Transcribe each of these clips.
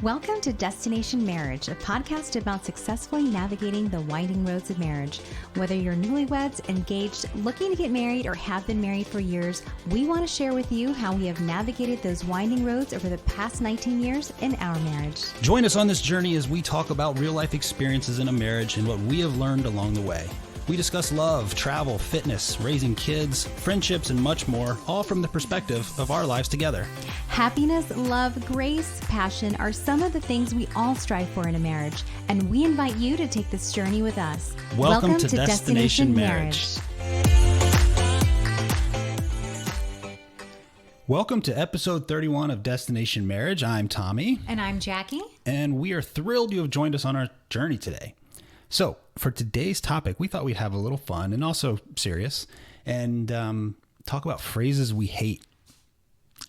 Welcome to Destination Marriage, a podcast about successfully navigating the winding roads of marriage. Whether you're newlyweds, engaged, looking to get married, or have been married for years, we want to share with you how we have navigated those winding roads over the past 19 years in our marriage. Join us on this journey as we talk about real-life experiences in a marriage and what we have learned along the way. We discuss love, travel, fitness, raising kids, friendships, and much more, all from the perspective of our lives together. Happiness, love, grace, passion are some of the things we all strive for in a marriage, and we invite you to take this journey with us. Welcome to Destination Marriage. Welcome to episode 31 of Destination Marriage. I'm Tommy. And I'm Jackie. And we are thrilled you have joined us on our journey today. So, for today's topic, we thought we'd have a little fun and also serious and talk about phrases we hate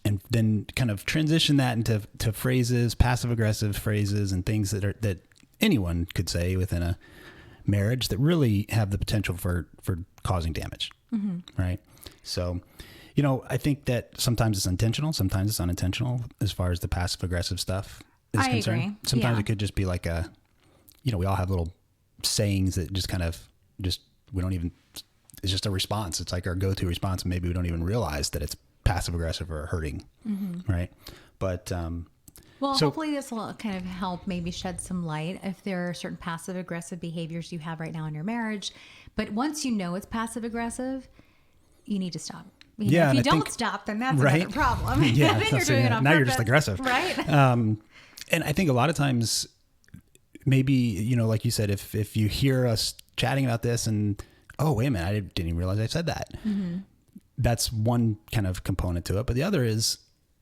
and then kind of transition that into phrases, passive-aggressive phrases and things that anyone could say within a marriage that really have the potential for causing damage, right? So, I think that sometimes it's intentional, sometimes it's unintentional as far as the passive-aggressive stuff is concerned. Agree. Sometimes it could just be like we all have little sayings that just kind of we don't even, it's just a response. It's like our go-to response. And maybe we don't even realize that it's passive aggressive or hurting. Right. But, hopefully this will kind of help maybe shed some light if there are certain passive aggressive behaviors you have right now in your marriage. But once you know it's passive aggressive, you need to stop. If you don't stop, then that's another problem. Yeah. Then you're doing it on now purpose. You're just aggressive. Right. And I think a lot of times, maybe, like you said, if you hear us chatting about this and, oh, wait a minute, I didn't even realize I said that. That's one kind of component to it. But the other is,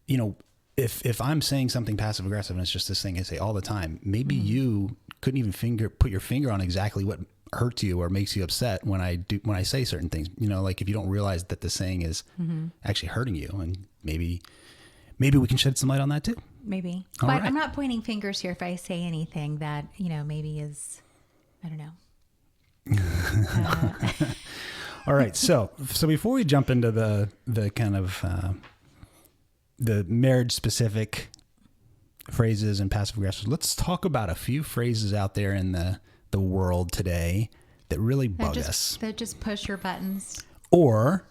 if I'm saying something passive aggressive and it's just this thing I say all the time, maybe you couldn't even put your finger on exactly what hurts you or makes you upset when I say certain things, like if you don't realize that the saying is actually hurting you, and maybe we can shed some light on that too. Maybe. All but right. I'm not pointing fingers here if I say anything that, maybe is, I don't know. All right. So before we jump into the kind of the marriage specific phrases and passive aggressive, let's talk about a few phrases out there in the world today that really bug us. That just push your buttons. Or,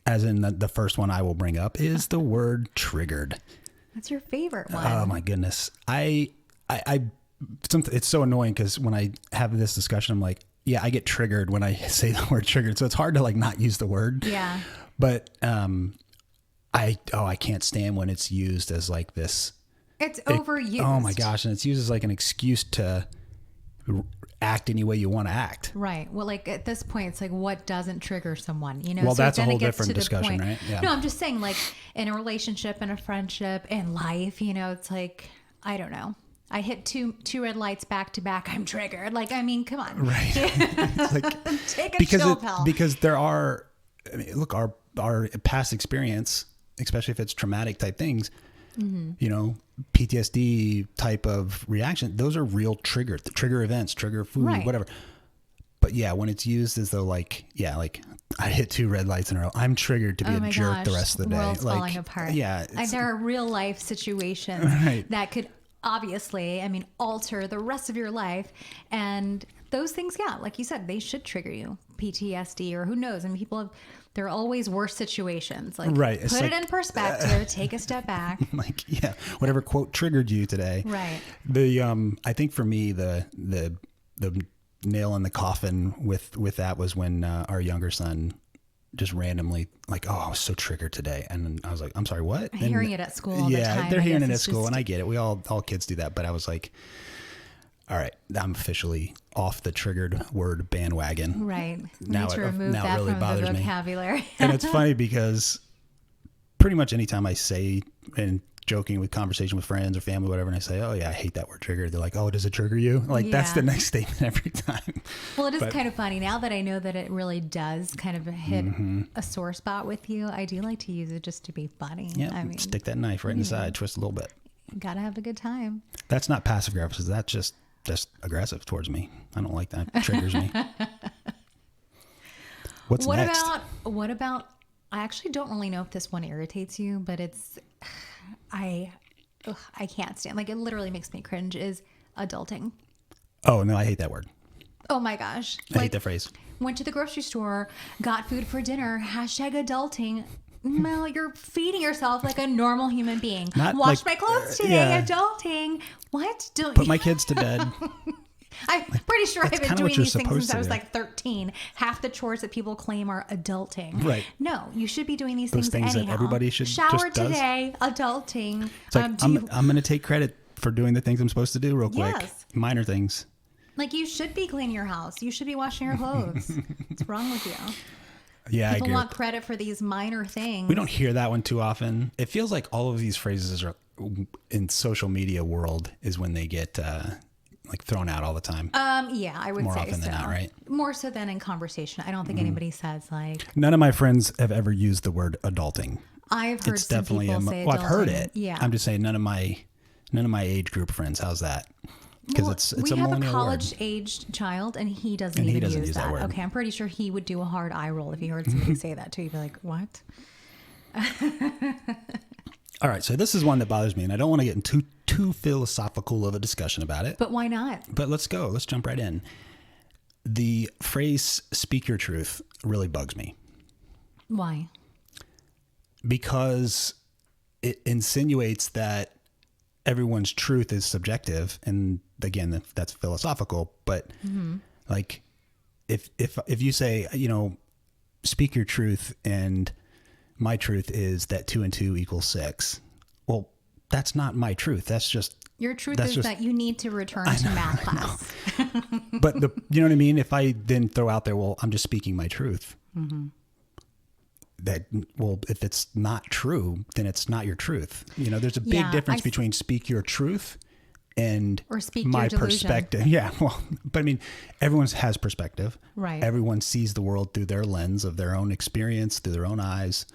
as in the first one I will bring up, is the word triggered. That's your favorite one. Oh my goodness. It's so annoying because when I have this discussion, I'm like, yeah, I get triggered when I say the word triggered. So it's hard to not use the word. Yeah. But I can't stand when it's used as like this. It's overused. Oh my gosh. And it's used as like an excuse to act any way you want to act. Right. Well, at this point, it's like, what doesn't trigger someone, Well, so that's a then whole it gets different to the discussion, point. right? Yeah. No, I'm just saying, in a relationship, in a friendship, in life, it's like, I don't know. I hit two red lights back to back. I'm triggered. Come on. Right. It's like, take a chill pill. Because there are, look, our past experience, especially if it's traumatic type things, PTSD type of reaction, those are real trigger events, trigger food, right. Whatever. But yeah, when it's used as though I hit two red lights in a row, I'm triggered to be a jerk the rest of the day. World's falling apart. Yeah. There are real life situations that could obviously, alter the rest of your life. And those things, like you said, they should trigger you. PTSD or who knows. There are always worse situations. Right. Put it in perspective, take a step back. Whatever quote triggered you today. Right. I think for me, the nail in the coffin with that was when our younger son just randomly I was so triggered today. And I was like, I'm sorry, what? Hearing it at school all the time. They're hearing it at school and I get it. All kids do that. But I was like, all right, I'm officially off the triggered word bandwagon. Right. Now need to remove that really from bothers the vocabulary. And it's funny because pretty much anytime I say, and joking with conversation with friends or family, whatever, and I say, oh yeah, I hate that word trigger. They're like, oh, does it trigger you? That's the next statement every time. Well, it is kind of funny now that I know that it really does kind of hit a sore spot with you. I do like to use it just to be funny. Yeah. Stick that knife right in the side, twist a little bit. Gotta have a good time. That's not passive aggressive. That's just aggressive towards me. I don't like that. It triggers me. What next? What about, I actually don't really know if this one irritates you, but I can't stand, like, it literally makes me cringe, is adulting. Oh, no, I hate that word. Oh my gosh. I hate that phrase. Went to the grocery store, got food for dinner, hashtag adulting. Well, you're feeding yourself like a normal human being. Not Wash like, my clothes today, yeah. Adulting. What? Put my kids to bed. I'm pretty sure I've been doing these things since I was like 13. Half the chores that people claim are adulting. Right. No, you should be doing these Those things anyhow. that everybody should shower just does. today, adulting. It's like, I'm going to take credit for doing the things I'm supposed to do real quick. Yes. Minor things. Like, you should be cleaning your house. You should be washing your clothes. What's wrong with you? Yeah, People I agree. want credit for these minor things. We don't hear that one too often. It feels like all of these phrases are in social media world is when they get like thrown out all the time. Yeah, I would More say often so. than not, right? More so than in conversation. I don't think anybody says like. None of my friends have ever used the word adulting. I've heard It's some definitely people say well, I've heard adulting. it. Yeah, I'm just saying none of my age group friends. How's that? Because it's we a have a millennial college-aged child, and he doesn't And he even doesn't use use that word. Okay, I'm pretty sure he would do a hard eye roll if he heard somebody say that too. He'd be like, "What?" All right, so this is one that bothers me, and I don't want to get into too philosophical of a discussion about it. But why not? But let's go. Let's jump right in. The phrase "speak your truth" really bugs me Why? because it insinuates that everyone's truth is subjective, and again, that's philosophical. But like, if you say, speak your truth, and my truth is that 2 and 2 equals 6. Well, that's not my truth. That's just Your truth is that you need to return to math class. But you know what I mean? If I then throw out there, well, I'm just speaking my truth. If it's not true, then it's not your truth. There's a big difference between speak your truth and or speak my your delusion. perspective. Yeah. Well, but I mean, everyone has perspective. Right. Everyone sees the world through their lens of their own experience, through their own eyes,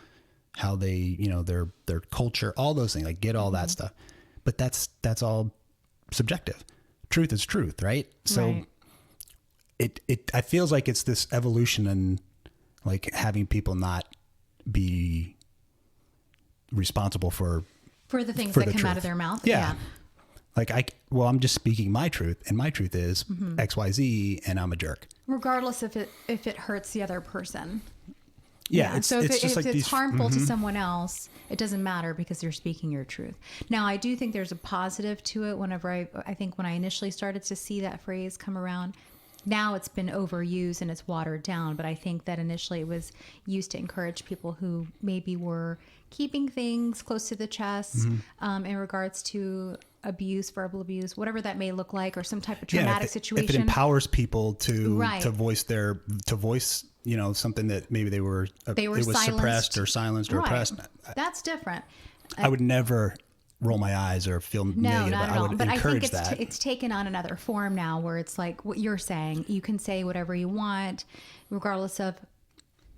how they, their culture, all those things. I get all that stuff, but that's all subjective. Truth is truth, right? So it feels like it's this evolution and like having people not be responsible for the things that come out of their mouth. Yeah. Like I'm just speaking my truth, and my truth is XYZ, and I'm a jerk. Regardless if it hurts the other person. Yeah. So if like it's harmful to someone else, it doesn't matter because you're speaking your truth. Now, I do think there's a positive to it. Whenever I think when I initially started to see that phrase come around, now it's been overused and it's watered down. But I think that initially it was used to encourage people who maybe were keeping things close to the chest in regards to abuse, verbal abuse, whatever that may look like, or some type of traumatic situation. If it empowers people to voice something that maybe it was suppressed or silenced or oppressed. That's different. I would never roll my eyes or feel negative. Not at I all. would But encourage I think that. it's taken on another form now, where it's like what you're saying. You can say whatever you want, regardless of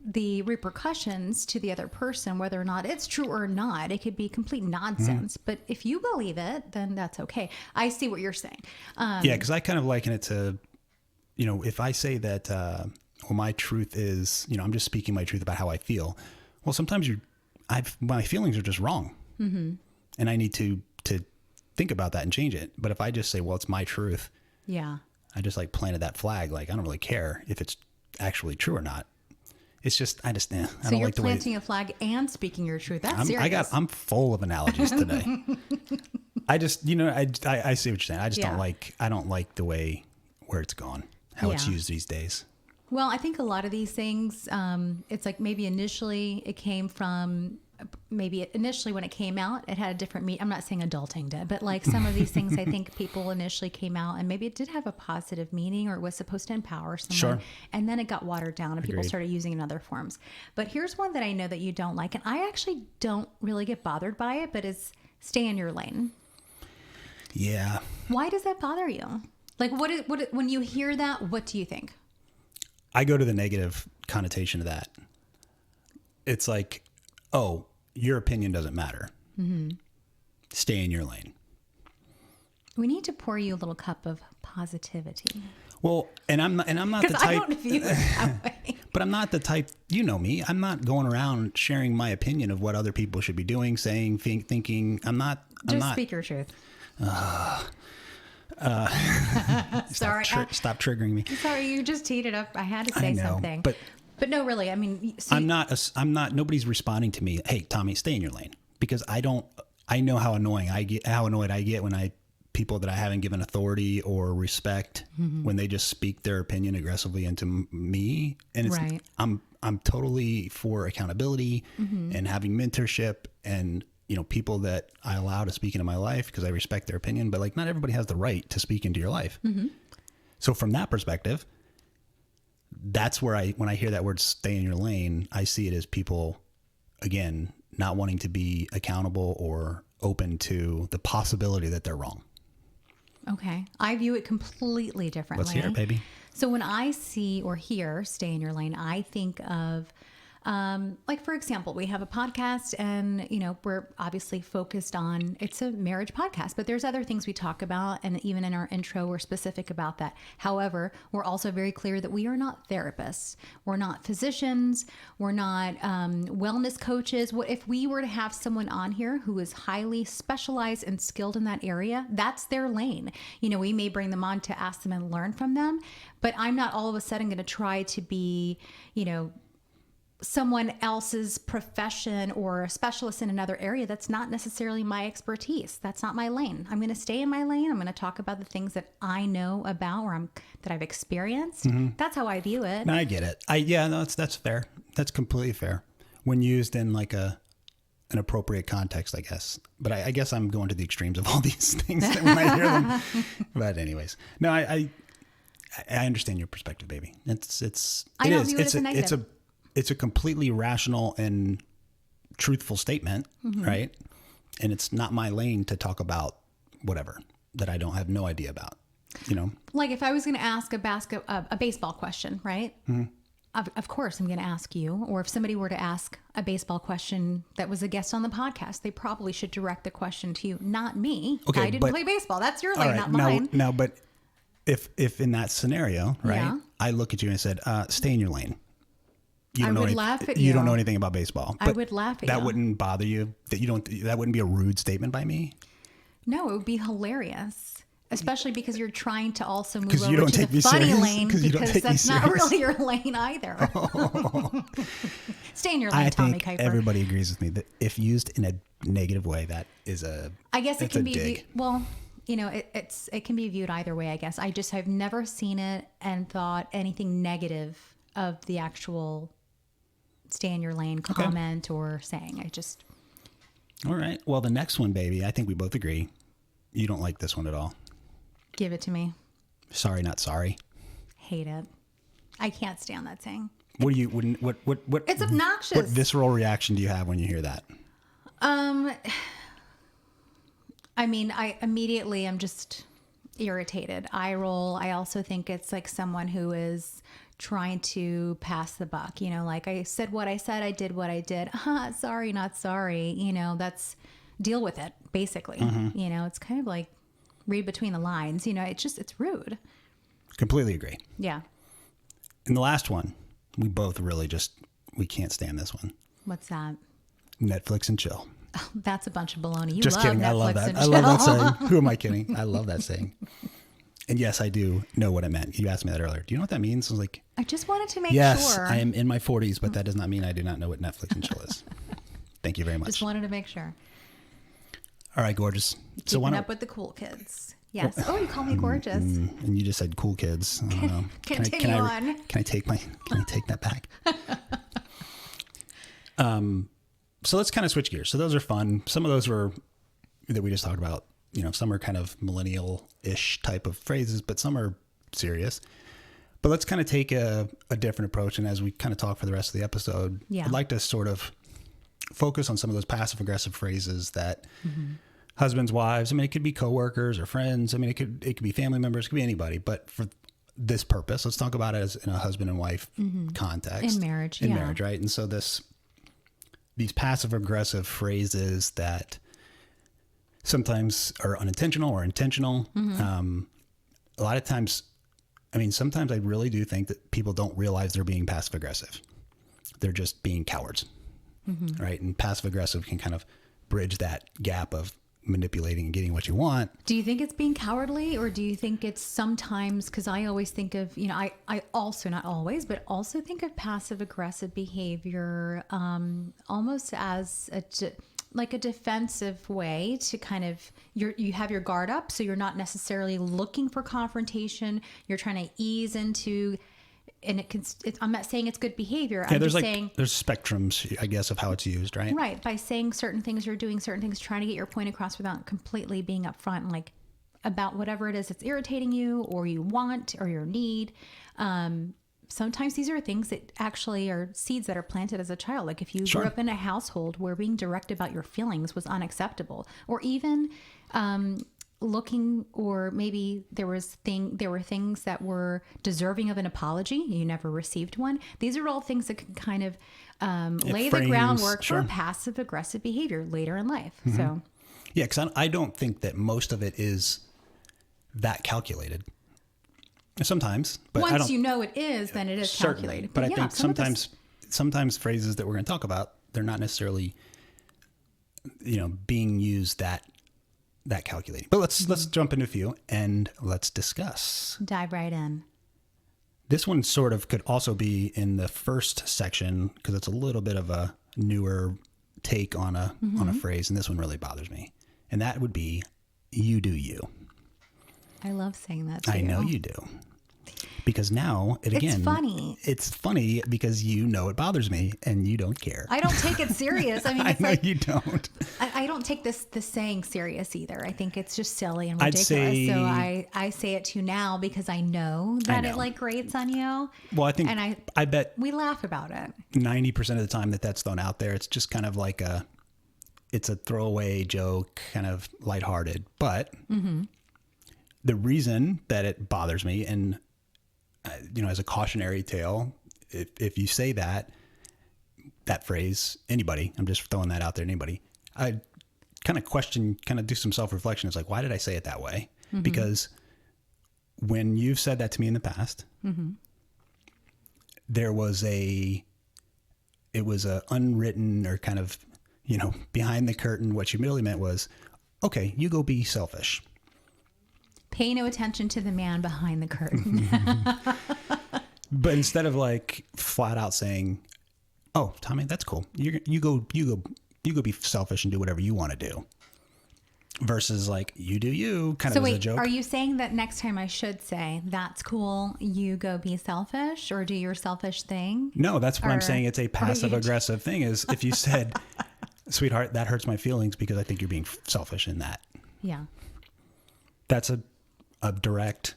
the repercussions to the other person, whether or not it's true or not. It could be complete nonsense. But if you believe it, then that's okay. I see what you're saying. Yeah, because I kind of liken it to, if I say that, my truth is, I'm just speaking my truth about how I feel. Well, sometimes my feelings are just wrong. And I need to think about that and change it. But if I just say, well, it's my truth. Yeah. I just like planted that flag. Like, I don't really care if it's actually true or not. It's just, I don't like the way. So you're planting a flag and speaking your truth. That's serious. I'm full of analogies today. I just, I see what you're saying. I just I don't like the way where it's gone, how it's used these days. Well, I think a lot of these things, it's like maybe initially it came from, when it came out, it had a different meaning. I'm not saying adulting did, but like some of these things, I think people initially came out and maybe it did have a positive meaning or it was supposed to empower someone. Sure. And then it got watered down and people started using it in other forms. But here's one that I know that you don't like, and I actually don't really get bothered by it, but it's stay in your lane. Yeah. Why does that bother you? Like when you hear that, what do you think? I go to the negative connotation of that. It's like, oh, your opinion doesn't matter. Stay in your lane. We need to pour you a little cup of positivity. Well, and I'm not the Because type. I don't view it that way. But I'm not the type. You know me. I'm not going around sharing my opinion of what other people should be doing, saying, thinking. I'm not. Just speak your truth. Sorry. Stop triggering me. Sorry, you just teed it up. I had to say something. But no, really. I mean, I'm not. Nobody's responding to me. Hey, Tommy, stay in your lane, because I don't. I know how annoyed I get when people that I haven't given authority or respect, when they just speak their opinion aggressively into me. And it's, right. I'm totally for accountability and having mentorship and, people that I allow to speak into my life because I respect their opinion, but like not everybody has the right to speak into your life. So from that perspective, that's where when I hear that word stay in your lane, I see it as people, again, not wanting to be accountable or open to the possibility that they're wrong. Okay. I view it completely differently. Let's hear it, baby. So when I see or hear stay in your lane, I think of, like, for example, we have a podcast and, we're obviously focused on, it's a marriage podcast, but there's other things we talk about. And even in our intro, we're specific about that. However, we're also very clear that we are not therapists. We're not physicians. We're not wellness coaches. If we were to have someone on here who is highly specialized and skilled in that area, that's their lane. We may bring them on to ask them and learn from them, but I'm not all of a sudden going to try to be, someone else's profession or a specialist in another area. That's not necessarily my expertise. That's not my lane. I'm going to stay in my lane. I'm going to talk about the things that I know about or that I've experienced. That's how I view it. No, I get it. That's fair. That's completely fair when used in like an appropriate context, I guess. But I guess I'm going to the extremes of all these things when I hear them. But anyways, no, I understand your perspective, baby. I don't view it as a negative. It's a completely rational and truthful statement, right? And it's not my lane to talk about whatever that I don't have no idea about, Like if I was going to ask a baseball question, right? Of course I'm going to ask you. Or if somebody were to ask a baseball question that was a guest on the podcast, they probably should direct the question to you, not me. Okay, I didn't play baseball. That's your lane, not mine. No, but if in that scenario, right, yeah. I look at you and said, stay in your lane. I would laugh at you. You don't know anything about baseball. I would laugh at you. That wouldn't bother you? That wouldn't be a rude statement by me? No, it would be hilarious. Especially because you're trying to also move over you to the funny lane, because that's not really your lane either. Oh. Stay in your lane, Tommy Kuiper. I think everybody agrees with me that if used in a negative way, that is I guess it can be dig. it can be viewed either way, I guess. I've never seen it and thought anything negative of the actual stay in your lane comment or saying. All right. Well, the next one, baby, I think we both agree. You don't like this one at all. Give it to me. Sorry, not sorry. Hate it. I can't stand that saying. What? It's obnoxious. What visceral reaction do you have when you hear that? I mean, I'm just irritated. I roll. I also think it's like someone who is trying to pass the buck, like I said what I said, I did what I did. Sorry, not sorry. That's deal with it, basically. It's kind of like read between the lines. It's rude. Completely agree. Yeah. And the last one, we both really we can't stand this one. What's that? Netflix and chill. Oh, that's a bunch of baloney. You just love kidding. Netflix I love that. And I love that saying. Who am I kidding? I love that saying. And yes, I do know what it meant. You asked me that earlier. Do you know what that means? I was like, I just wanted to make yes, sure. I am in my 40s, but that does not mean I do not know what Netflix and chill is. Thank you very much. Just wanted to make sure. All right, gorgeous. Keeping up with the cool kids. Yes. Oh, you call me gorgeous. And you just said cool kids. I don't know. Continue on. Can I take that back? So let's kind of switch gears. So those are fun. Some of those were that we just talked about. Some are kind of millennial-ish type of phrases, but some are serious. But let's kind of take a different approach. And as we kind of talk for the rest of the episode, I'd like to sort of focus on some of those passive-aggressive phrases that husbands, wives, it could be coworkers or friends. It could be family members. It could be anybody. But for this purpose, let's talk about it as in a husband and wife context. In marriage, marriage, right? And so these passive-aggressive phrases that sometimes are unintentional or intentional. A lot of times, I mean, sometimes I really do think that people don't realize they're being passive aggressive. They're just being cowards, right? And passive aggressive can kind of bridge that gap of manipulating and getting what you want. Do you think it's being cowardly, or do you think it's sometimes, because I always think of, I also, not always, but also think of passive aggressive behavior almost as like a defensive way to kind of, you have your guard up, so you're not necessarily looking for confrontation. You're trying to ease into, and I'm not saying it's good behavior. Yeah, I'm there's just saying there's spectrums, I guess, of how it's used, right? right, by saying certain things or doing certain things, trying to get your point across without completely being upfront and like about whatever it is that's irritating you or you want or your need. Sometimes these are things that actually are seeds that are planted as a child. Like if you grew up in a household where being direct about your feelings was unacceptable, or even looking, or maybe there were things that were deserving of an apology, you never received one. These are all things that can kind of lay the groundwork for passive aggressive behavior later in life. So yeah, because I don't think that most of it is that calculated. Sometimes, but once you know it is, then it is calculated. But I think sometimes phrases that we're going to talk about, they're not necessarily, being used that calculating. But let's jump into a few and let's discuss. Dive right in. This one sort of could also be in the first section because it's a little bit of a newer take on a phrase, and this one really bothers me. And that would be, "You do you." I love saying that too. I know you do. Because now, it's funny. It's funny because it bothers me and you don't care. I don't take it serious. I mean, it's I know you don't. I don't take this saying serious either. I think it's just silly and ridiculous. So I say it to you now because I know that it like grates on you. Well, I think, and I bet we laugh about it. 90% of the time that's thrown out there, it's just kind of like it's a throwaway joke, kind of lighthearted. But the reason that it bothers me, and as a cautionary tale, if you say that phrase, anybody, I'm just throwing that out there, anybody, I kind of do some self-reflection. It's like, why did I say it that way? Because when you've said that to me in the past, it was a unwritten or kind of, behind the curtain, what you really meant was, okay, you go be selfish. Pay no attention to the man behind the curtain. But instead of like flat out saying, "Oh, Tommy, that's cool. You go be selfish and do whatever you want to do," versus like, "You do you," kind of as a joke. Are you saying that next time I should say, "That's cool, you go be selfish," or do your selfish thing? No, that's what I'm saying. It's a passive aggressive thing. Is if you said, "Sweetheart, that hurts my feelings because I think you're being selfish in that." Yeah. That's a direct,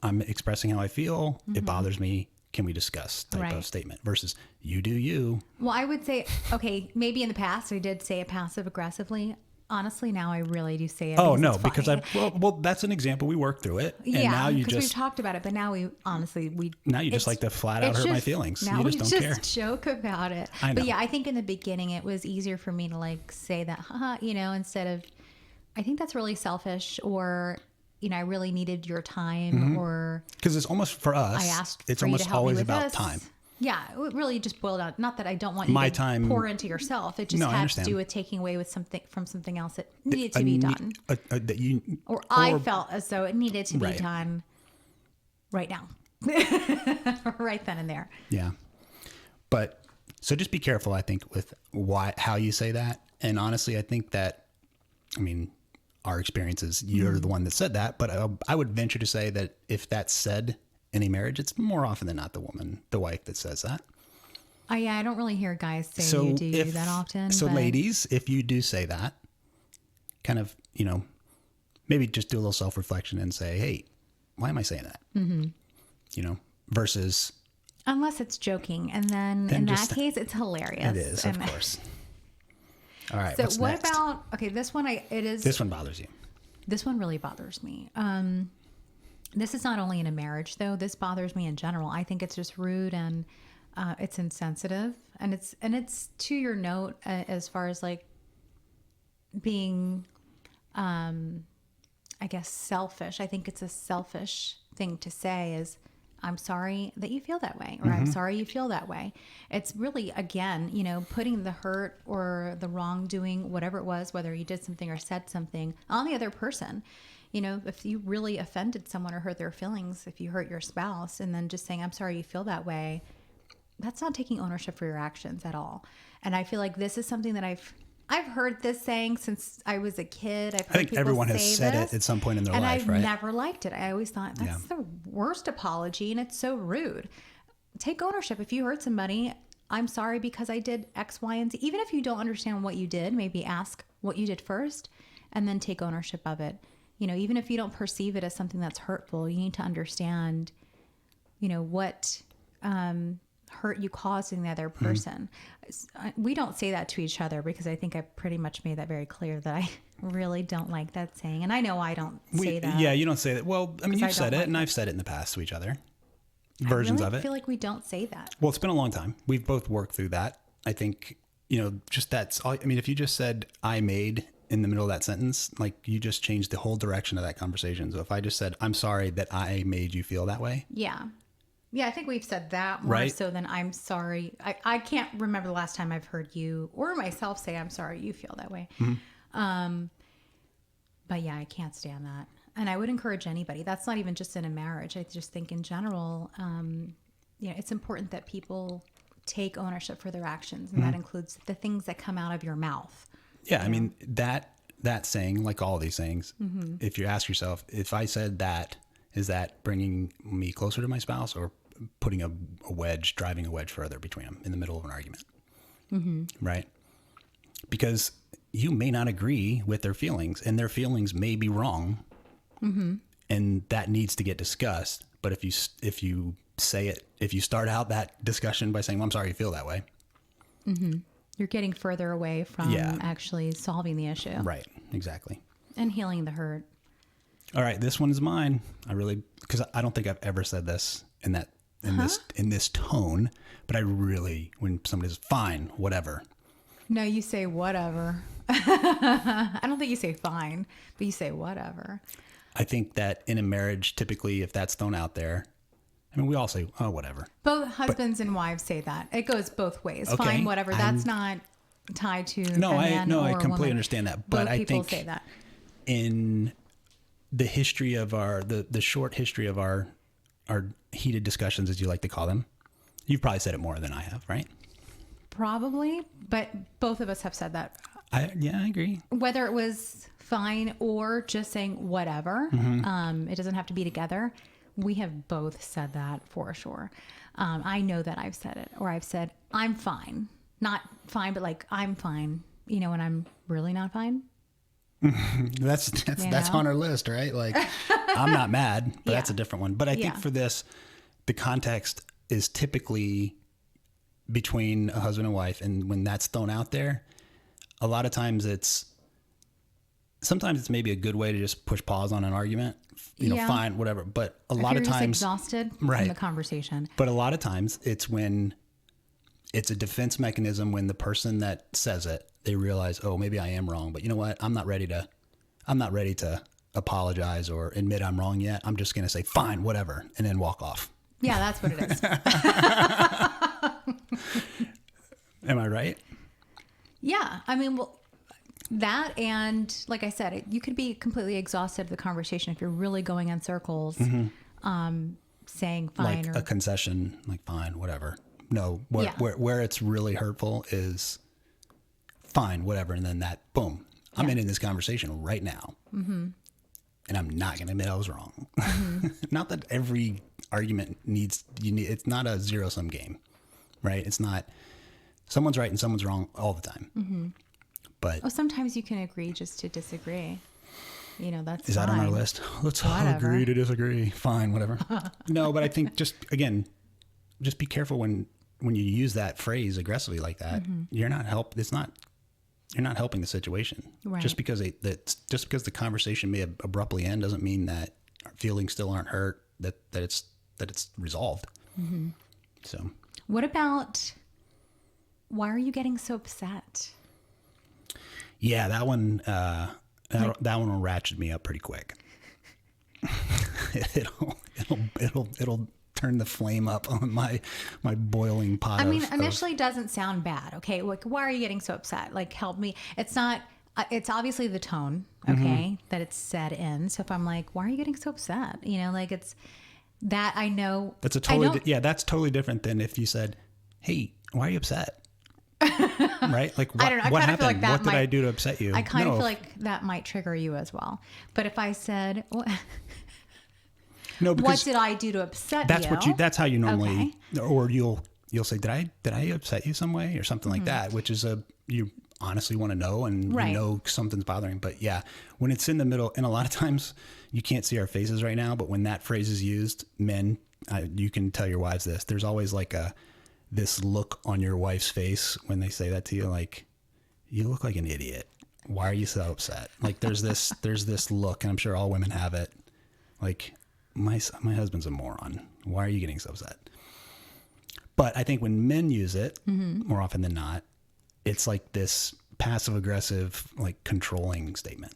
I'm expressing how I feel. It bothers me. Can we discuss type of statement versus "you do you." Well, I would say, okay, maybe in the past I did say it passive aggressively. Honestly, now I really do say it. Oh no, because well, that's an example. We worked through it, and now you just, we've talked about it, but now now you just like to flat out hurt my feelings. Now you just don't care. Joke about it. I know. But yeah, I think in the beginning it was easier for me to like say that, instead of, I think that's really selfish, or I really needed your time, or because it's almost for us. I asked. It's almost always about time. Yeah, it really just boiled out. Not that I don't want my you to time pour into yourself. It just had to do with taking away with something else that needed to be done. I felt as though it needed to be done right now, right then and there. Yeah, but so just be careful. I think with how you say that, and honestly, I think that, our experiences, you're the one that said that, but I would venture to say that if that's said in a marriage, it's more often than not the wife that says that. I don't really hear guys say you do that often. So ladies, if you do say that, kind of, maybe just do a little self-reflection and say, hey, why am I saying that? Versus. Unless it's joking. And then in that case, it's hilarious. It is, of course. All right. So what about, this one, this one bothers you. This one really bothers me. This is not only in a marriage though. This bothers me in general. I think it's just rude and it's insensitive, and it's to your note as far as like being, I guess, selfish. I think it's a selfish thing to say is, I'm sorry that you feel that way, or I'm sorry you feel that way. It's really, again, putting the hurt or the wrongdoing, whatever it was, whether you did something or said something, on the other person. If you really offended someone or hurt their feelings, if you hurt your spouse, and then just saying, I'm sorry you feel that way, that's not taking ownership for your actions at all. And I feel like this is something that I've heard this saying since I was a kid. I've heard I think people everyone has say said this, it at some point in their and life, I've right? never liked it. I always thought that's the worst apology, and it's so rude. Take ownership. If you hurt somebody, I'm sorry because I did X, Y, and Z. Even if you don't understand what you did, maybe ask what you did first, and then take ownership of it. Even if you don't perceive it as something that's hurtful, you need to understand, what hurt you caused in the other person. We don't say that to each other because I think I pretty much made that very clear that I really don't like that saying. And I know I don't say that. Yeah, you don't say that. Well, I mean, you've said it, like and I've said it in the past to each other. Versions of it. I feel like we don't say that. Well, it's been a long time. We've both worked through that. I think, just that's all. I mean, if you just said I made in the middle of that sentence, like you just changed the whole direction of that conversation. So if I just said, I'm sorry that I made you feel that way. Yeah. Yeah, I think we've said that more so than I'm sorry. I can't remember the last time I've heard you or myself say, I'm sorry you feel that way. But yeah, I can't stand that. And I would encourage anybody. That's not even just in a marriage. I just think in general, it's important that people take ownership for their actions. And that includes the things that come out of your mouth. Yeah, I mean, that saying, like all these sayings, if you ask yourself, if I said that, is that bringing me closer to my spouse or putting driving a wedge further between them in the middle of an argument? Right? Because you may not agree with their feelings, and their feelings may be wrong, and that needs to get discussed. But if you say it, if you start out that discussion by saying, well, I'm sorry you feel that way. You're getting further away from actually solving the issue. Right, exactly. And healing the hurt. All right, this one is mine. Because I don't think I've ever said this in this tone, but I really, when somebody says, fine, whatever. No, you say whatever. I don't think you say fine, but you say whatever. I think that in a marriage, typically, if that's thrown out there, I mean, we all say, oh, whatever. Both husbands and wives say that. It goes both ways. Okay, fine, whatever. That's not tied to a man or I a completely woman. understand that. But Both I people think say that. In the history of the short history of our heated discussions, as you like to call them, you've probably said it more than I have, right? Probably, but both of us have said that. I agree. Whether it was fine or just saying whatever, it doesn't have to be together. We have both said that for sure. I know that I've said it, or I've said, I'm fine. Not fine, but like, I'm fine. When I'm really not fine. That's on our list, right? Like, I'm not mad, but that's a different one. But I think for this, the context is typically between a husband and wife. And when that's thrown out there, a lot of times sometimes it's maybe a good way to just push pause on an argument, fine, whatever. But a lot of times, exhausted from the conversation. But a lot of times it's when it's a defense mechanism when the person that says it, they realize, oh, maybe I am wrong, but you know what? I'm not ready to apologize or admit I'm wrong yet. I'm just going to say, fine, whatever, and then walk off. Yeah, that's what it is. Am I right? Yeah. I mean, well, that, and like I said, you could be completely exhausted of the conversation if you're really going in circles, saying fine. Like a concession, like fine, whatever. No, where it's really hurtful is fine, whatever. And then that, boom, I'm in this conversation right now. And I'm not going to admit I was wrong. Not that every argument it's not a zero-sum game, right? It's not, someone's right and someone's wrong all the time. But sometimes you can agree just to disagree. That's Is that on our list? Let's all agree to disagree. Fine, whatever. No, but I think just be careful when you use that phrase aggressively like that. You're not helping the situation. Right. Just because the conversation may abruptly end doesn't mean that our feelings still aren't hurt, that it's resolved. So what about, why are you getting so upset? Yeah, that one that one will ratchet me up pretty quick. it'll it'll turn the flame up on my boiling pot. I mean, initially doesn't sound bad. Okay. Like, why are you getting so upset? Like, help me. It's not, it's obviously the tone, okay, that it's said in. So if I'm like, why are you getting so upset? You know, like it's that I know. That's a totally, that's totally different than if you said, hey, why are you upset? Right? Like, I don't know. I what kind of feel happened? like that What did I do to upset you? I kind of feel like that might trigger you as well. But if I said, no, what because did I do to upset that's you? that's how you normally, or you'll say, did I upset you some way or something like that, which is you honestly want to know and you know something's bothering. But yeah, when it's in the middle, and a lot of times you can't see our faces right now, but when that phrase is used, men, you can tell your wives this, there's always like this look on your wife's face when they say that to you, like, you look like an idiot. Why are you so upset? Like there's this look, and I'm sure all women have it. Like, my husband's a moron. Why are you getting so upset? But I think when men use it, more often than not, it's like this passive aggressive, like controlling statement.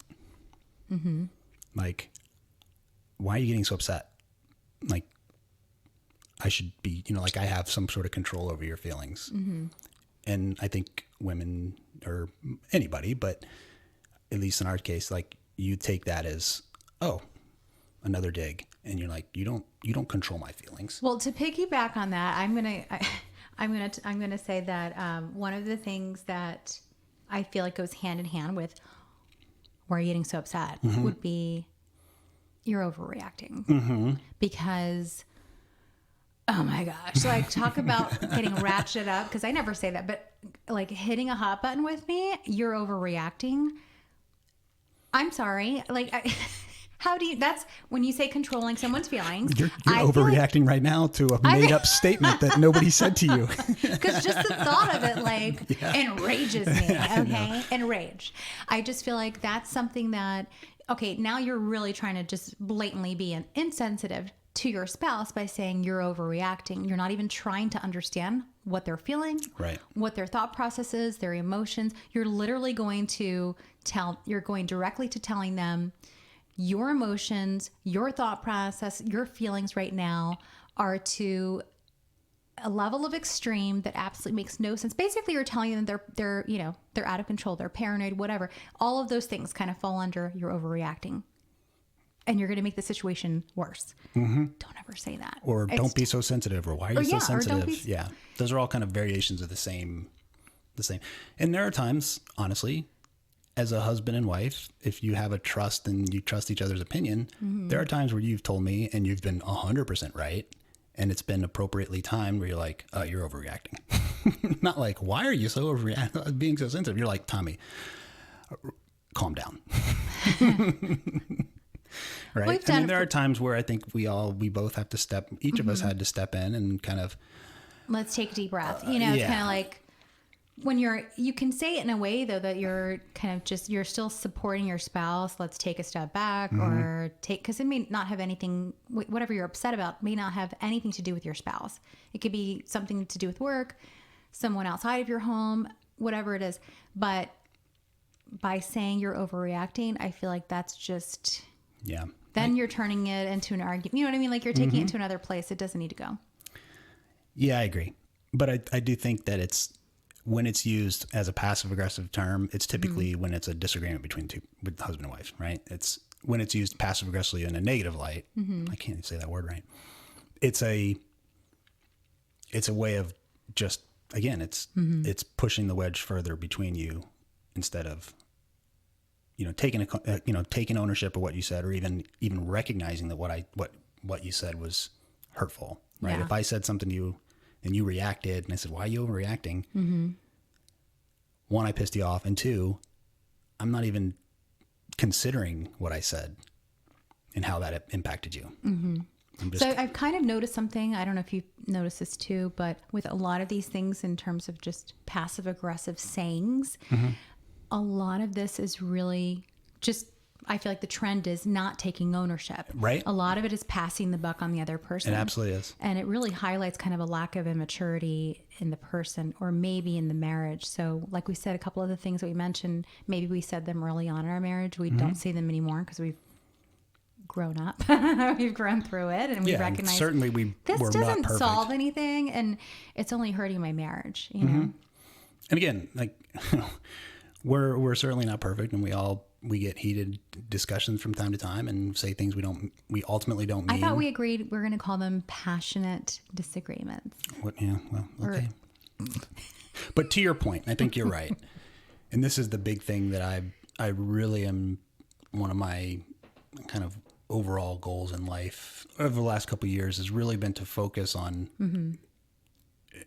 Like, why are you getting so upset? Like, I should be, like I have some sort of control over your feelings. And I think women, or anybody, but at least in our case, like you take that as, oh, another dig. And you're like, you don't control my feelings. Well, to piggyback on that, I'm gonna say that one of the things that I feel like goes hand in hand with why are you getting so upset would be you're overreacting because, oh my gosh, like talk about getting ratcheted up, because I never say that, but like hitting a hot button with me, you're overreacting. I'm sorry, like how do you, that's when you say controlling someone's feelings. You're overreacting right now to a made up statement that nobody said to you. Because just the thought of it enrages me. Okay. Enraged. I just feel like that's something that, okay, now you're really trying to just blatantly be insensitive to your spouse by saying you're overreacting. You're not even trying to understand what they're feeling, right? What their thought process is, their emotions. You're literally going directly to telling them, your emotions, your thought process, your feelings right now are to a level of extreme that absolutely makes no sense. Basically, you're telling them they're out of control, they're paranoid, whatever. All of those things kind of fall under you're overreacting, and you're going to make the situation worse. Don't ever say that. Or don't be so sensitive. Or why are you so sensitive? Yeah, those are all kind of variations of the same. And there are times, honestly, as a husband and wife, if you have a trust and you trust each other's opinion, there are times where you've told me and you've been 100% right. And it's been appropriately timed where you're like, oh, you're overreacting. Not like, why are you so overreacting, being so sensitive? You're like, Tommy, calm down. Right? I mean, there are times where I think we both have to each of us had to step in and kind of. Let's take a deep breath. It's kind of like, when you can say it in a way though that you're kind of you're still supporting your spouse. Let's take a step back or because it may not have anything, whatever you're upset about may not have anything to do with your spouse. It could be something to do with work, someone outside of your home, whatever it is. But by saying you're overreacting, I feel like that's just, then you're turning it into an argument. You know what I mean? Like you're taking it to another place. It doesn't need to go. Yeah, I agree. But I do think that when it's used as a passive aggressive term, it's typically when it's a disagreement with husband and wife, right? It's when it's used passive aggressively in a negative light. I can't even say that word right. It's a way of just, again, it's pushing the wedge further between you instead of, taking ownership of what you said, or even recognizing that what you said was hurtful, right? Yeah. If I said something to you and you reacted and I said, why are you overreacting? One, I pissed you off. And two, I'm not even considering what I said and how that impacted you. So I've kind of noticed something. I don't know if you've noticed this too, but with a lot of these things in terms of just passive aggressive sayings, a lot of this is really just, I feel like the trend is not taking ownership. Right. A lot of it is passing the buck on the other person. It absolutely is. And it really highlights kind of a lack of immaturity in the person or maybe in the marriage. So like we said, a couple of the things that we mentioned, maybe we said them early on in our marriage. We don't say them anymore because we've grown up. We've grown through it, and we recognize certainly this we're not doesn't perfect. solve anything, and it's only hurting my marriage. You know. And again, like we're certainly not perfect, and we get heated discussions from time to time and say things we ultimately don't mean. I thought we agreed we're going to call them passionate disagreements. Okay. But to your point, I think you're right. And this is the big thing that I really am, one of my kind of overall goals in life over the last couple of years has really been to focus on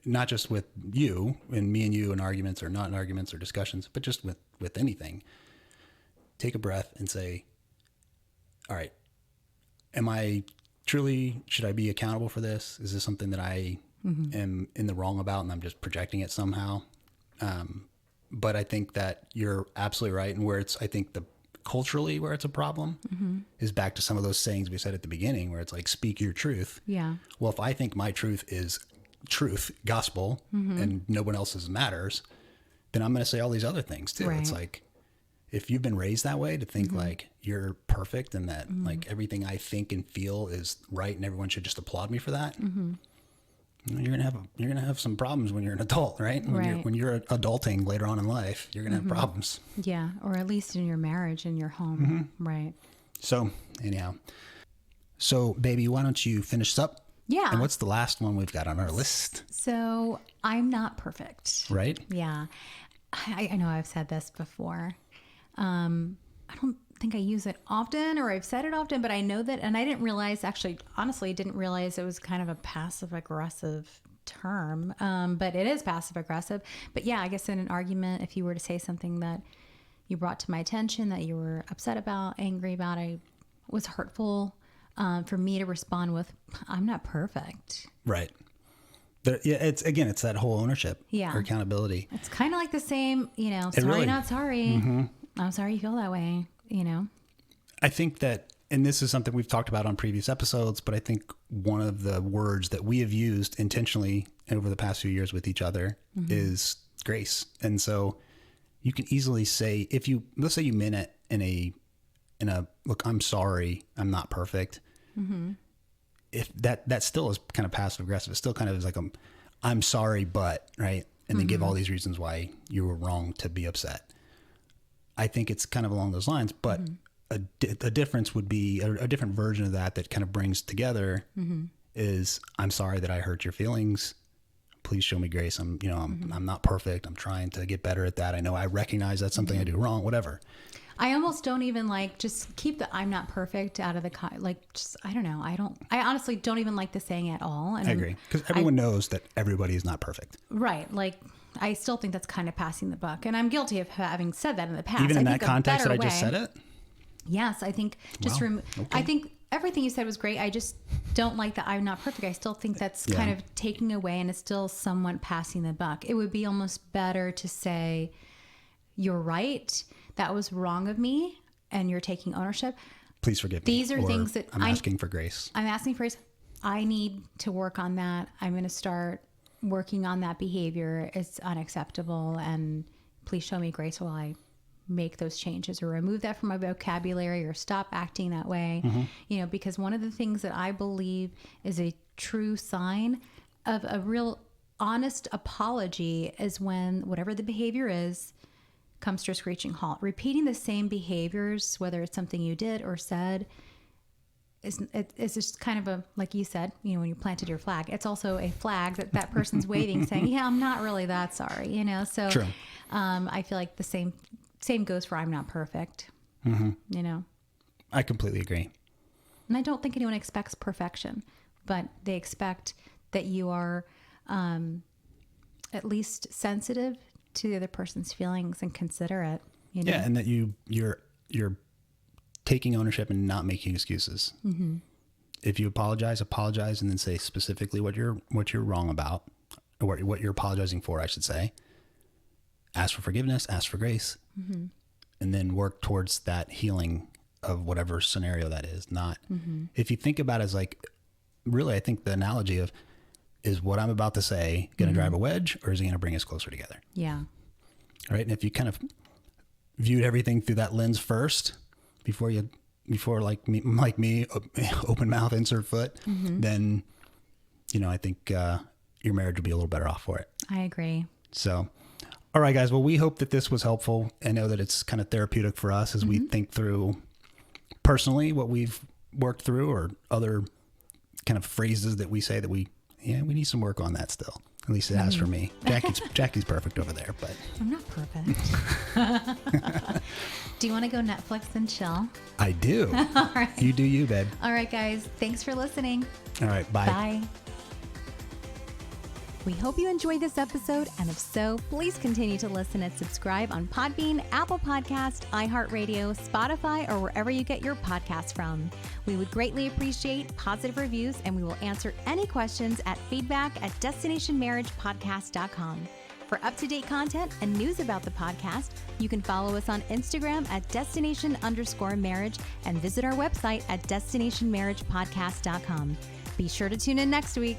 not just with you and me and you in arguments or not in arguments or discussions, but just with anything. Take a breath and say, all right, should I be accountable for this? Is this something that I am in the wrong about and I'm just projecting it somehow? But I think that you're absolutely right. And I think culturally where it's a problem is back to some of those sayings we said at the beginning, where it's like, speak your truth. Yeah. Well, if I think my truth is truth, gospel, and no one else's matters, then I'm going to say all these other things too. Right. It's like, if you've been raised that way to think like you're perfect and that like everything I think and feel is right and everyone should just applaud me for that, you're gonna have some problems when you're an adult, right? When you're adulting later on in life, you're gonna have problems. Yeah, or at least in your marriage, in your home, right? So anyhow, baby, why don't you finish this up? Yeah. And what's the last one we've got on our list? So I'm not perfect. Right. Yeah. I know I've said this before. I don't think I use it often, or I've said it often, but I know that, and I didn't realize, honestly, didn't realize it was kind of a passive aggressive term. But it is passive aggressive. But yeah, I guess in an argument, if you were to say something that you brought to my attention that you were upset about, angry about, was hurtful, for me to respond with, I'm not perfect. Right. It's that whole ownership or accountability. It's kind of like the same, sorry, not sorry. I'm sorry you feel that way, I think that, and this is something we've talked about on previous episodes, but I think one of the words that we have used intentionally over the past few years with each other is grace. And so you can easily say, let's say you meant it in a look, I'm sorry, I'm not perfect. If that still is kind of passive aggressive, it still kind of is like, I'm sorry, but, right. And then give all these reasons why you were wrong to be upset. I think it's kind of along those lines, but a difference would be a different version of that kind of brings together is, I'm sorry that I hurt your feelings. Please show me grace. I'm not perfect. I'm trying to get better at that. I know I recognize that's something I do wrong, whatever. I almost don't even just keep the I'm not perfect out of the, I don't know. I honestly don't even like the saying at all. And I agree. Because everyone knows that everybody is not perfect. Right. I still think that's kind of passing the buck. And I'm guilty of having said that in the past. Even in that context that I just said it? Yes. I think I think everything you said was great. I just don't like the I'm not perfect. I still think that's kind of taking away, and it's still somewhat passing the buck. It would be almost better to say, you're right. That was wrong of me, and you're taking ownership. Please forgive me. These are things that I'm asking for grace. I'm asking for grace. I need to work on that. I'm going to start working on that behavior. It's unacceptable, and please show me grace while I make those changes or remove that from my vocabulary or stop acting that way. Because one of the things that I believe is a true sign of a real honest apology is when whatever the behavior is comes to a screeching halt. Repeating the same behaviors, whether it's something you did or said, it's just kind of a, like you said, when you planted your flag, it's also a flag that person's waving saying, yeah, I'm not really that sorry, so True. I feel like the same goes for I'm not perfect, I completely agree. And I don't think anyone expects perfection, but they expect that you are at least sensitive to the other person's feelings and considerate. Yeah, and that you're taking ownership and not making excuses. If you apologize, and then say specifically what you're wrong about, or what you're apologizing for, I should say. Ask for forgiveness, ask for grace, and then work towards that healing of whatever scenario that is. Not if you think about it as really, I think the analogy of, is what I'm about to say going to drive a wedge, or is it going to bring us closer together? Yeah. Right. And if you kind of viewed everything through that lens first, before you before like me, open mouth, insert foot, then, I think your marriage will be a little better off for it. I agree. So, all right, guys. Well, we hope that this was helpful. I know that it's kind of therapeutic for us as we think through personally what we've worked through, or other kind of phrases that we say that we need some work on that still. At least it has for me. Jackie's perfect over there, but I'm not perfect. Do you want to go Netflix and chill? I do. All right. You do you, babe. All right, guys. Thanks for listening. All right. Bye. Bye. We hope you enjoyed this episode, and if so, please continue to listen and subscribe on Podbean, Apple Podcast, iHeartRadio, Spotify, or wherever you get your podcasts from. We would greatly appreciate positive reviews, and we will answer any questions at feedback@destinationmarriagepodcast.com. For up-to-date content and news about the podcast, you can follow us on Instagram at destination_marriage and visit our website at destinationmarriagepodcast.com. Be sure to tune in next week.